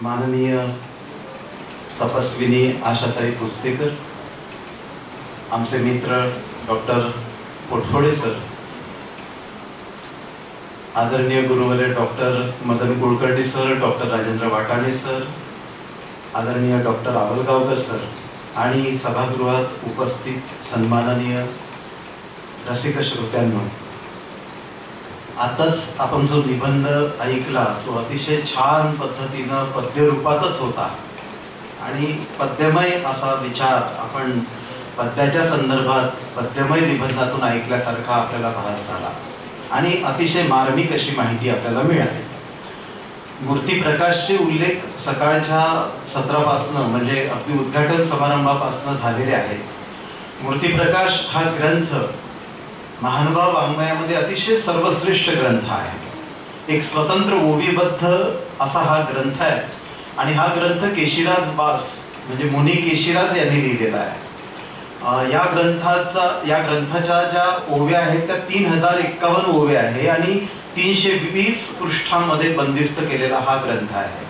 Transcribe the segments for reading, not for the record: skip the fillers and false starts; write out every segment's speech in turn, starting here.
माननीय तपस्विनी आशाताई पुस्तेकर, आमचे मित्र डॉक्टर पोटफोडे सर, आदरणीय गुरुवर्य doctor Madan Kulkarni sir, doctor Rajendra Watane sir, आदरणीय डॉक्टर आवलगावकर सर आणि सभागृहात उपस्थित सन्माननीय रसिक श्रोत्यांनो, आताच आपण जो निबंध ऐकला तो अतिशय छान पद्धतीनं पद्यरूपातच होता आणि पद्यमय असा विचार आपण पद्याच्या संदर्भात पद्यमय निबंधातून ऐकल्यासारखा आपल्याला भास झाला आणि अतिशय मार्मिक अशी माहिती आपल्याला मिळाली. मूर्ती प्रकाशचे उल्लेख सकाळच्या सत्रापासून म्हणजे अगदी उद्घाटन समारंभापासून झालेले आहेत. मूर्ती प्रकाश हा ग्रंथ महानुभाव वाङ्मयामध्ये अतिशय सर्वश्रेष्ठ ग्रंथ आहे. एक स्वतंत्र ओवीबद्ध असा हा ग्रंथ आहे आणि हा ग्रंथ केशिराज बास म्हणजे मुनी केशिराज यांनी लिहिलेला आहे. या ग्रंथाच्या ज्या ओव्या आहेत त्या 3051 ओव्या आहे आणि 320 पृष्ठांमध्ये बंदिस्त केलेला हा ग्रंथ आहे.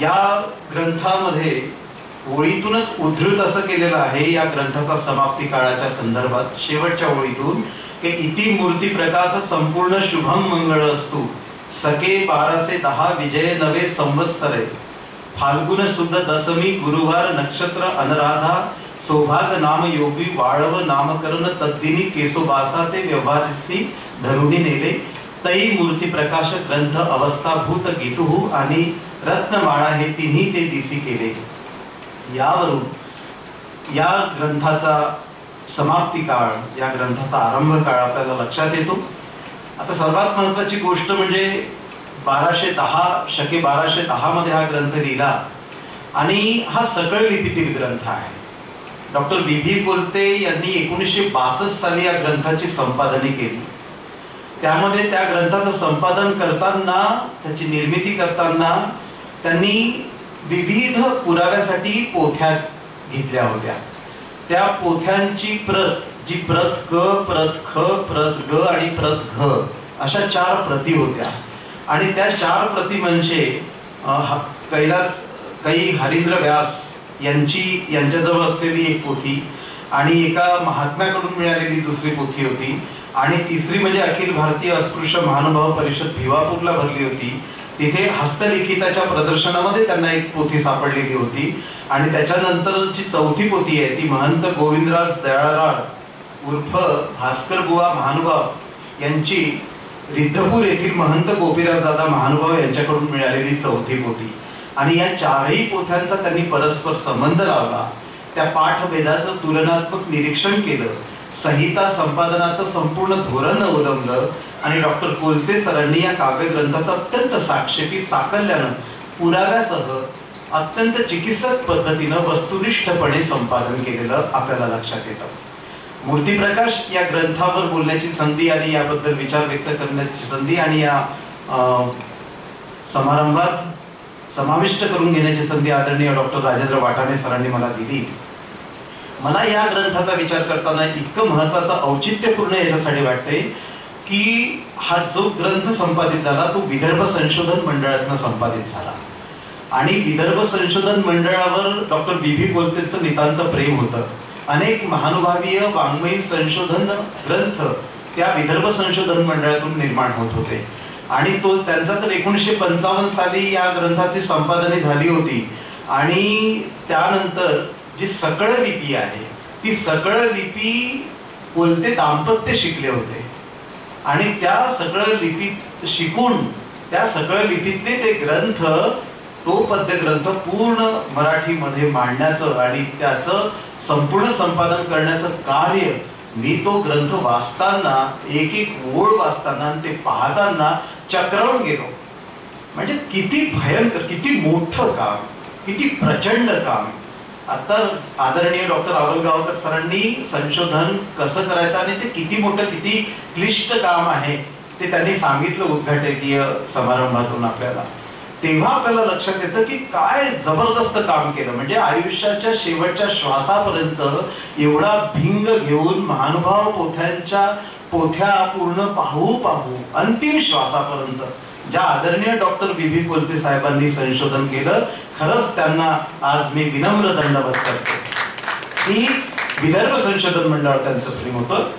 या ग्रंथामध्ये ओळीतूनच उद्धृत असं केलेलं आहे या ग्रंथाचा समाप्ती काळाच्या संदर्भात शेवटच्या ओळीतून की इति मूर्ती प्रकाश संपूर्ण शुभम मंगळ असतु सके 1210 विजय नवे संवत्सरे फाल्गुन शुद्ध दशमी गुरुवार नक्षत्र अनुराधा सौभाग नाम योगी वाळव नामकरण तद्दिनी केशोबासा ते व्यवहारसी धरुणी नेले तै मूर्ती प्रकाश ग्रंथ अवस्थाभूत गीतुहू आणि रत्नमाळा हे तिन्ही ते दिसी केले. यावरून या ग्रंथाचा समाप्ती काळ, या ग्रंथाचा आरंभ काळ आपल्याला लक्षात येतो. आता सर्वात महत्वाची गोष्ट म्हणजे 1210 1210 मध्ये हा ग्रंथ लिहिला आणि हा सकळ लिपीतील ग्रंथ आहे. डॉक्टर बी कोलते यांनी 1962 साली या ग्रंथाची संपादने केली. त्यामध्ये त्या ग्रंथाचं संपादन करताना, त्याची निर्मिती करताना त्यांनी विविध पुराव्यासाठी पोथ्या घेतल्या होत्या. त्या पोथ्यांची प्रत, जी प्रत क, प्रत ख, प्रत ग आणि प्रत घ अशा 4 प्रती होत्या आणि त्या 4 प्रती म्हणजे कैलास हरिंद्र व्यास यांच्याजवळ असलेली एक पोथी आणि एका महात्म्याकडून मिळालेली दुसरी पोथी होती आणि तिसरी म्हणजे अखिल भारतीय अस्पृश्य महानुभाव परिषद भिवापूरला भरली होती. तिथे हस्तलिखिताच्या प्रदर्शनामध्ये त्यांना एक पोथी सापडलेली होती आणि त्याच्यानंतरची चौथी पोथी आहे ती महंत गोविंदराज दयाळराड उर्फ भास्कर बुवा महानुभाव यांची रिद्धपूर येथील महंत गोपीराज दादा महानुभाव यांच्याकडून मिळालेली चौथी पोथी आणि या 4ही पोथ्यांचा त्यांनी परस्पर संबंध लावला. त्या पाठभेदाचं तुलनात्मक निरीक्षण केलं, संहिता संपादनाचं संपूर्ण धोरण अवलंबलं आणि डॉक्टर कोलते सरांनी या काव्यग्रंथाचं अत्यंत साक्षेपी साकल्यानं पुराव्यासह अत्यंत चिकित्सक पद्धतीनं वस्तुनिष्ठपणे संपादन केलेलं आपल्याला लक्षात येतं. मूर्ती प्रकाश या ग्रंथावर बोलण्याची संधी आणि याबद्दल विचार व्यक्त करण्याची संधी आणि या समारंभात समाविष्ट करून घेण्याची संधी आदरणीय डॉक्टर राजेंद्र वाटाणे सरांनी मला दिली. मला या ग्रंथाचा विचार करताना इतकं महत्वाचं औचित्यपूर्ण याच्यासाठी वाटते की हा जो ग्रंथ संपादित झाला तो विदर्भ संशोधन मंडळातून संपादित झाला आणि विदर्भ संशोधन मंडळावर डॉक्टर बी कोलतेचं नितांत प्रेम होतं. अनेक महानुभावीय वाङ्मयीन संशोधन ग्रंथ त्या विदर्भ संशोधन मंडळातून निर्माण होत होते आणि तो त्यांचा तर 1955 साली या ग्रंथाची संपादने झाली होती आणि त्यानंतर जी सकळ लिपी आहे ती सकळ लिपी कोलते दाम्पत्य शिकले होते आणि त्या सकळ लिपीत शिकून त्या सकळ लिपीतले ते ग्रंथ, तो पद्य ग्रंथ पूर्ण मराठीमध्ये मांडण्याचं आणि त्याचं संपूर्ण संपादन करण्याचं कार्य मी तो ग्रंथ वाचताना एक एक ओळ वाचताना ते पाहताना चक्रावून गेलो. म्हणजे किती भयंकर, किती मोठं काम, किती प्रचंड काम. आता आदरणीय डॉक्टर आवलगावकर सरांनी संशोधन कसं करायचं आणि ते किती मोठं, किती क्लिष्ट काम आहे ते त्यांनी सांगितलं उद्घाटकीय समारंभातून आपल्याला. तेव्हा आपल्याला लक्षात येतं की काय जबरदस्त काम केलं. म्हणजे आयुष्याच्या शेवटच्या श्वासापर्यंत एवढा भिंग घेऊन महानुभाव पोथ्या पूर्ण पाहू अंतिम श्वासापर्यंत ज्या आदरणीय डॉक्टर बी कोलते साहेबांनी संशोधन केलं, खरंच त्यांना आज मी विनम्र दंडवत करतो. की विदर्भ संशोधन मंडळावर त्यांचं प्रेम होतं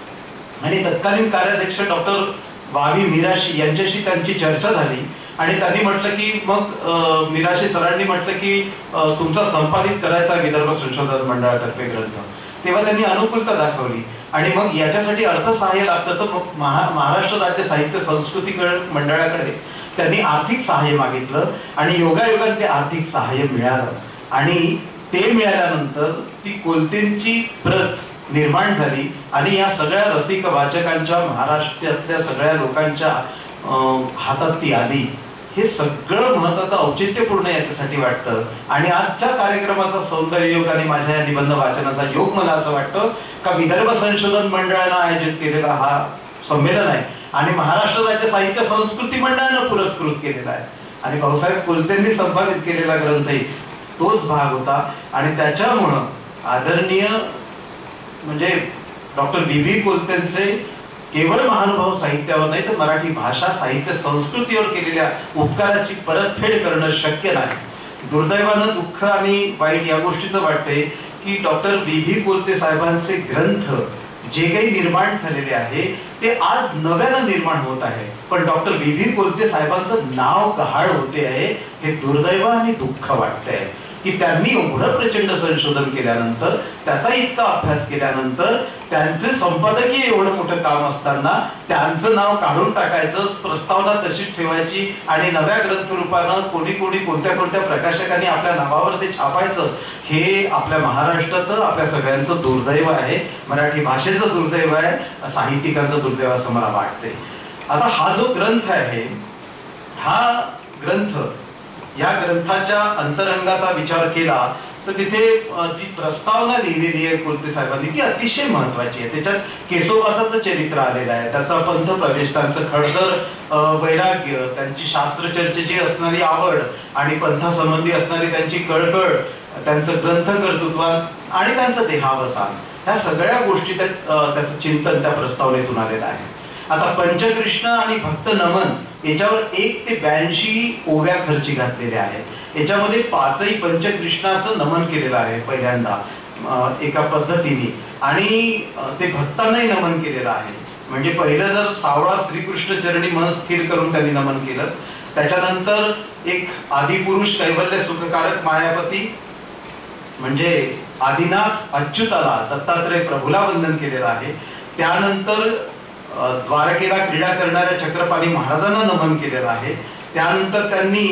आणि तत्कालीन कार्याध्यक्ष डॉक्टर वावी मिराशी यांच्याशी त्यांची चर्चा झाली आणि त्यांनी म्हटलं की मग मिराशी सरांनी म्हटलं की तुमचा संपादित करायचा विदर्भ संशोधन मंडळातर्फे ग्रंथ. तेव्हा त्यांनी अनुकूलता दाखवली आणि मग याच्यासाठी अर्थसहाय्य लागतं तर मग महाराष्ट्र राज्य साहित्य संस्कृती मंडळाकडे त्यांनी आर्थिक सहाय्य मागितलं आणि योगायोगाने ते आर्थिक सहाय्य मिळालं आणि ते मिळाल्यानंतर ती कोलतेंची प्रत निर्माण झाली आणि या सगळ्या रसिक वाचकांच्या, महाराष्ट्रातल्या सगळ्या लोकांच्या हातात ती आली. हे सगळं महत्वाचं औचित्यपूर्ण याच्यासाठी वाटतं आणि आजच्या कार्यक्रमाचा सौंदर्य योग आणि माझ्या या निबंध वाचनाचा योग मला असं वाटतं का विदर्भ संशोधन मंडळानं आयोजित केलेला हा संमेलन आहे आणि महाराष्ट्र राज्य साहित्य संस्कृती मंडळानं पुरस्कृत केलेला आहे आणि भाऊसाहेब कोलतेंनी संपादित केलेला ग्रंथही तोच भाग होता आणि त्याच्यामुळं आदरणीय म्हणजे डॉक्टर बी कोलतेंचे केवळ महानुभाव साहित्यावर नाही तर मराठी भाषा साहित्य संस्कृतीवर केलेल्या उपकाराची परतफेड करणं शक्य नाही. दुर्दैवानं दुःख आणि वाईट या गोष्टीचं वाटतंय की डॉक्टर बी कोलते साहेबांचे ग्रंथ जे काही निर्माण झालेले आहे ते आज नव्यानं निर्माण होत आहे पण डॉक्टर बी कोलते साहेबांचं नाव गहाळ होते आहे. हे दुर्दैव आणि दुःख वाटतंय की त्यांनी एवढं प्रचंड संशोधन केल्यानंतर, त्याचा इतका अभ्यास केल्यानंतर, त्यांचे संपादकीय एवढं मोठं काम असताना त्यांचं नाव काढून टाकायचं, प्रस्तावना तशीच ठेवायची आणि नव्या ग्रंथरूपानं कोणी कोणत्या प्रकाशकांनी आपल्या नावावर ते छापायचं, हे आपल्या महाराष्ट्राचं, आपल्या सगळ्यांचं दुर्दैव आहे. मराठी भाषेचं दुर्दैव आहे, साहित्यिकांचं दुर्दैव असं मला वाटते. आता हा जो ग्रंथ आहे, हा ग्रंथ, या ग्रंथाच्या अंतरंगाचा विचार केला तर तिथे जी प्रस्तावना लिहिलेली आहे कोलते साहेबांनी ती अतिशय महत्वाची आहे. त्याच्यात केशववासाचं चरित्र आलेलं आहे, त्याचा पंथ प्रवेश, त्यांचं खडतर वैराग्य, त्यांची शास्त्र चर्चेची असणारी आवड आणि पंथासंबंधी असणारी त्यांची कळकळ, त्यांचं ग्रंथ कर्तृत्व आणि त्यांचं देहावसान, ह्या सगळ्या गोष्टी त्याचं चिंतन त्या प्रस्तावनेतून आलेलं आहे. आता पंचकृष्ण आणि भक्त नमन याच्यावर 1 ते 82 ओव्या खर्ची घातलेल्या आहेत. याच्यामध्ये 5ही पंचकृष्णाचं नमन केलेलं आहे पहिल्यांदा एका पद्धतीने आणि ते भक्तांनाही नमन केलेलं आहे. म्हणजे पहिलं जर सावळा श्रीकृष्ण चरणी मन स्थिर करून त्यांनी नमन केलं, त्याच्यानंतर एक आदिपुरुष कैवल्य सुखकारक मायापती म्हणजे आदिनाथ अच्युताला, दत्तात्रय प्रभूला वंदन केलेलं आहे. त्यानंतर द्वारकेला क्रीडा करणाऱ्या चक्रपाणी महाराजांना नमन केलेलं आहे. त्यानंतर त्यांनी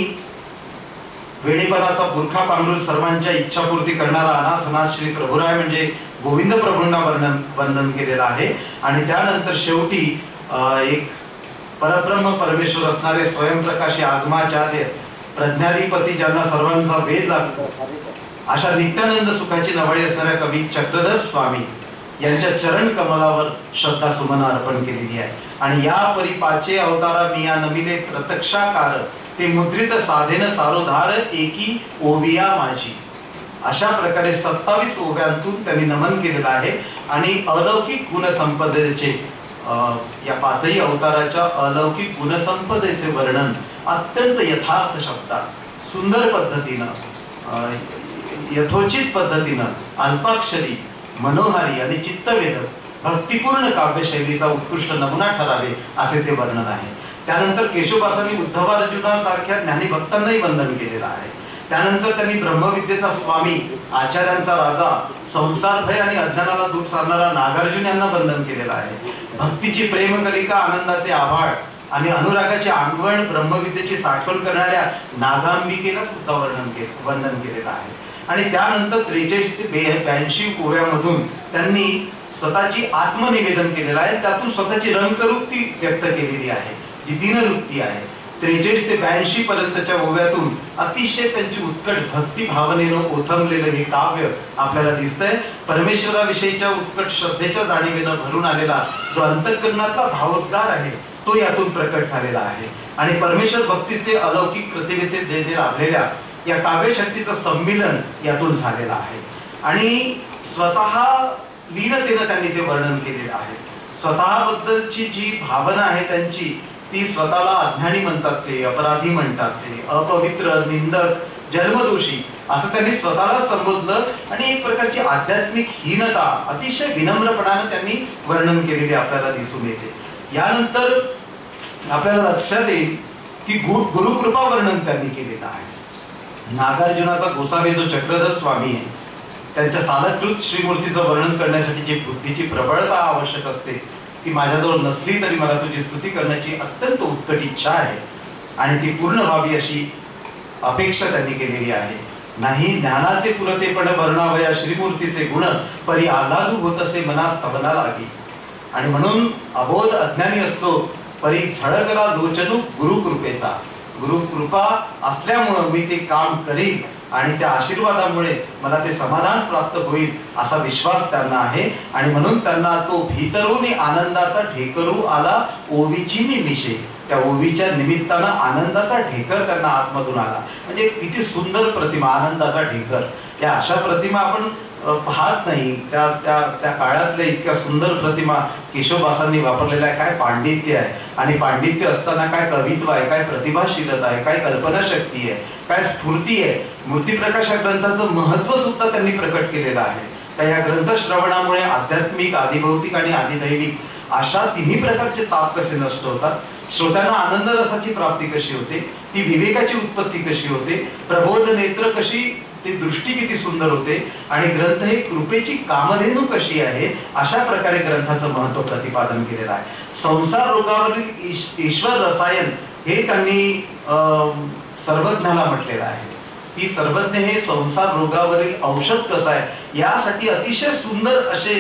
वेडेपणाचा बुरखा पांघरून सर्वांच्या इच्छापूर्ती करणारा अनाथनाथ श्री प्रभुराय म्हणजे गोविंद प्रभूंना वंदन केलेलं आहे. आणि त्यानंतर शेवटी एक परब्रह्म परमेश्वर असणारे स्वयंप्रकाशी आगमाचार्य, प्रज्ञाधिपती, ज्यांना सर्वांचा वेद लागतो, अशा नित्यानंद सुखाची नवाळी असणाऱ्या कवी चक्रधर स्वामी यांच्या चरण कमलावर श्रद्धा सुमन अर्पण केलेली आहे. आणि या परिपाचे अवतारा मिया नमिले प्रत्यक्षाकार, ते मुद्रित साधेन सारोधार एकी ओविया माझी, अशा प्रकारे 27 ओव्यांतून त्यांनी नमन केलेलं आहे. आणि अलौकिक गुणसंपदेचे, या 5ही अवताराच्या अलौकिक गुणसंपदेचे वर्णन अत्यंत यथार्थ शब्दात, सुंदर पद्धतीनं, यथोचित पद्धतीनं, अल्पाक्षरी, मनोहारी आणि चित्तवेधक भक्तिपूर्ण काव्यशैलीचा उत्कृष्ट नमुना ठरावे असे ते वर्णन आहे. त्यानंतर केशवदासांनी उद्धवार्जुनासारख्या ज्ञानी भक्तांनाही वंदन केलेलं आहे. त्यानंतर त्यांनी ब्रह्मविद्येचा स्वामी, आचार्यांचा राजा, संसार भय आणि अज्ञानाला दूर सारणारा नागार्जुन यांना वंदन केलेलं आहे. भक्तीची प्रेमकलिका, आनंदाचे आभाळ आणि अनुरागाचे आंगवण, ब्रह्मविद्येची साठवण करणाऱ्या नागांबिकेला सुद्धा वंदन केलेलं आहे. आणि त्यानंतर 43 ते 82 ओव्यामधून त्यांनी स्वतःची आत्मनिवेदन केलेलं आहे. त्यातून स्वतःची रंगवृत्ती व्यक्त केलेली आहे, जी दीनवृत्ती आहे. 43 ते 82 पर्यंतच्या ओव्यातून अतिशय त्यांची उत्कट भक्ती भावनेनं ओथंबलेलं हे काव्य आपल्याला दिसतंय. परमेश्वराविषयीच्या उत्कट श्रद्धेच्या जाणीवेनं भरून आलेला जो अंतःकरणातला भावोद्गार आहे तो यातून प्रकट झालेला आहे. आणि परमेश्वर भक्तीचे अलौकिक प्रतिभेचे देणे लाभलेल्या या काव्यशक्तीचं संमिलन यातून झालेलं आहे. आणि स्वतः लीनतेनं त्यांनी ते वर्णन केलेलं आहे. स्वतःबद्दलची जी भावना आहे त्यांची, ती स्वतःला अज्ञानी म्हणतात, ते अपराधी म्हणतात, ते अपवित्र, निंदक, जन्मदोषी असं त्यांनी स्वतःला संबोधलं आणि एक प्रकारची आध्यात्मिक हीनता अतिशय विनम्रपणाने त्यांनी वर्णन केलेले आपल्याला दिसून येते. यानंतर आपल्याला लक्षात येईल की गुरुकृपा वर्णन त्यांनी केलेलं आहे. नागार्जुनाचा गोसावी जो चक्रधर स्वामी आहे, त्यांच्या सालकृत श्रीमूर्तीचं वर्णन करण्यासाठी जी बुद्धीची प्रबळता आवश्यक असते ती माझ्याजवळ नसली तरी मला तुझी स्तुती करण्याची अत्यंत उत्कट इच्छा आहे आणि ती पूर्ण व्हावी अशी अपेक्षा त्यांनी केलेली आहे. नाही ज्ञानाचे पुरतेपण वर्णावया श्रीमूर्तीचे गुण, परी आल्हादू होत असे मना स्तवना लागी. आणि म्हणून अबोध अज्ञानी असलो परी झळकला लोचनू गुरुकृपेचा. गुरुकृपा असल्यामुळं मी ते काम करीन आणि त्या आशीर्वादामुळे मला ते समाधान प्राप्त होईल असा विश्वास त्यांना आहे. आणि म्हणून त्यांना तो भीतरून आनंदाचा ढेकरू आला ओवीची निमिषे. त्या ओवीच्या निमित्तानं आनंदाचा ढेकर त्यांना आतमधून आला. म्हणजे किती सुंदर प्रतिमा, आनंदाचा ढेकर. या अशा प्रतिमा आपण पाहत नाही. त्या त्या त्या काळातल्या इतक्या सुंदर प्रतिमा केशवदासांनी वापरलेल्या आहे. काय पांडित्य आहे, आणि पांडित्य असताना काय कवित्व आहे, काय प्रतिभाशीलता आहे, काय कल्पनाशक्ती आहे, काय स्फूर्ती आहे. मूर्तिप्रकाश या ग्रंथाचं महत्व सुद्धा त्यांनी प्रकट केलेलं आहे. त्या या ग्रंथ श्रवणामुळे आध्यात्मिक, आदिभौतिक आणि आदिदैविक अशा तिन्ही प्रकारचे ताप कसे नष्ट होतात, श्रोत्यांना आनंद रसाची प्राप्ती कशी होते, ती विवेकाची उत्पत्ती कशी होते, प्रबोध नेत्र कशी, ती दृष्टी किती सुंदर होते, आणि ग्रंथ हे कृपेची कामधेनू कशी आहे, अशा प्रकारे ग्रंथाचं महत्व प्रतिपादन केलेलं आहे. संसार रोगावरील ईश्वर रसायन हे त्यांनी सर्वज्ञाला म्हटलेलं आहे की सर्वज्ञ हे संसार रोगावरील औषध कसं आहे यासाठी अतिशय सुंदर असे